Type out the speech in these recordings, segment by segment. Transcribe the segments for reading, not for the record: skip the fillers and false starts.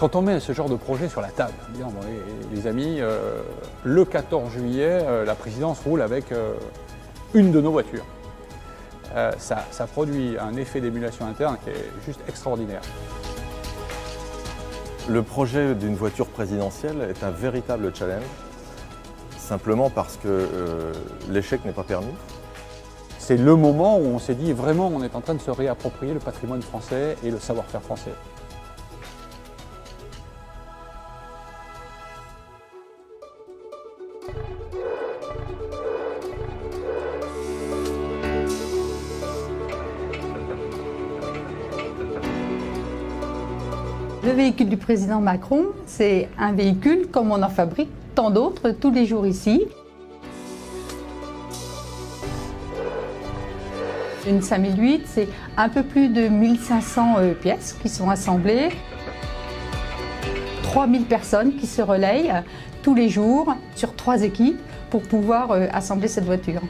Quand on met ce genre de projet sur la table, dire, bon, les amis, le 14 juillet, la présidence roule avec une de nos voitures. Ça produit un effet d'émulation interne qui est juste extraordinaire. Le projet d'une voiture présidentielle est un véritable challenge, simplement parce que l'échec n'est pas permis. C'est le moment où on s'est dit vraiment on est en train de se réapproprier le patrimoine français et le savoir-faire français. Le véhicule du président Macron, c'est un véhicule comme on en fabrique tant d'autres tous les jours ici. Une 5008, c'est un peu plus de 1500 pièces qui sont assemblées. 3000 personnes qui se relayent tous les jours sur 3 équipes pour pouvoir assembler cette voiture.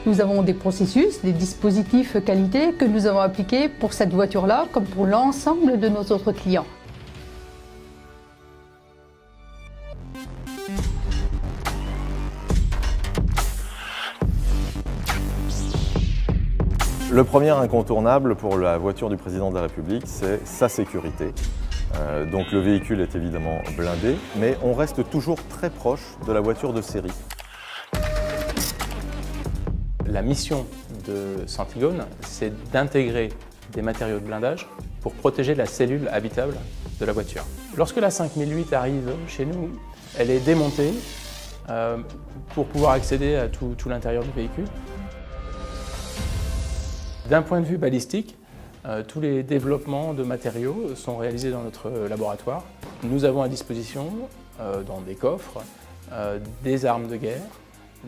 Nous avons des processus, des dispositifs qualité que nous avons appliqués pour cette voiture-là comme pour l'ensemble de nos autres clients. Le premier incontournable pour la voiture du président de la République, c'est sa sécurité. Donc le véhicule est évidemment blindé, mais on reste toujours très proche de la voiture de série. La mission de Centigonne, c'est d'intégrer des matériaux de blindage pour protéger la cellule habitable de la voiture. Lorsque la 5008 arrive chez nous, elle est démontée pour pouvoir accéder à tout l'intérieur du véhicule. D'un point de vue balistique, tous les développements de matériaux sont réalisés dans notre laboratoire. Nous avons à disposition, dans des coffres, des armes de guerre,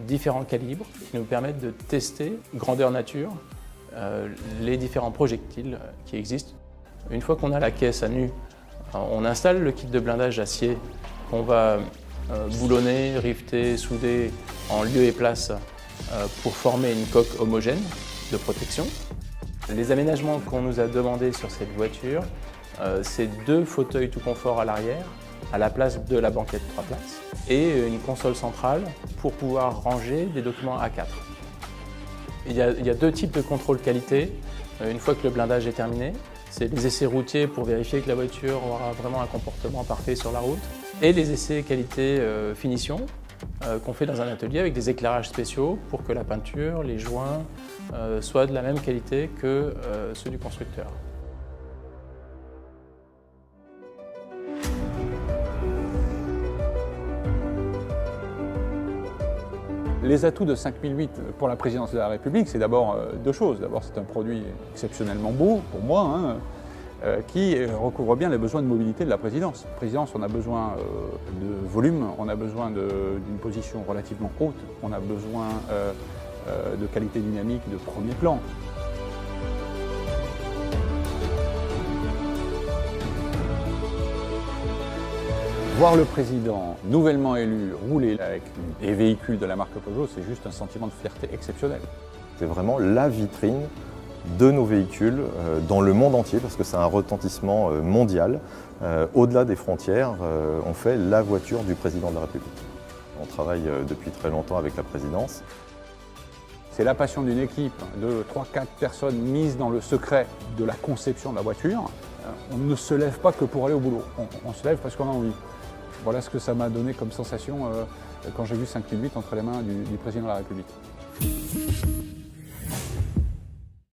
différents calibres qui nous permettent de tester, grandeur nature, les différents projectiles qui existent. Une fois qu'on a la caisse à nu, on installe le kit de blindage acier qu'on va boulonner, rifter, souder en lieu et place pour former une coque homogène de protection. Les aménagements qu'on nous a demandés sur cette voiture, c'est 2 fauteuils tout confort à l'arrière, à la place de la banquette 3 places, et une console centrale pour pouvoir ranger des documents A4. Il y a 2 types de contrôle qualité. Une fois que le blindage est terminé, c'est les essais routiers pour vérifier que la voiture aura vraiment un comportement parfait sur la route, et les essais qualité finition qu'on fait dans un atelier avec des éclairages spéciaux pour que la peinture, les joints soient de la même qualité que ceux du constructeur. Les atouts de 5008 pour la présidence de la République, c'est d'abord 2 choses. D'abord, c'est un produit exceptionnellement beau, pour moi, qui recouvre bien les besoins de mobilité de la présidence. La présidence, on a besoin de volume, on a besoin d'une position relativement haute, on a besoin de qualité dynamique de premier plan. Voir le président nouvellement élu rouler avec des véhicules de la marque Peugeot, c'est juste un sentiment de fierté exceptionnel. C'est vraiment la vitrine de nos véhicules dans le monde entier, parce que c'est un retentissement mondial. Au-delà des frontières, on fait la voiture du président de la République. On travaille depuis très longtemps avec la présidence. C'est la passion d'une équipe de 3-4 personnes mises dans le secret de la conception de la voiture. On ne se lève pas que pour aller au boulot, on se lève parce qu'on a envie. Voilà ce que ça m'a donné comme sensation quand j'ai vu 5008 entre les mains du président de la République.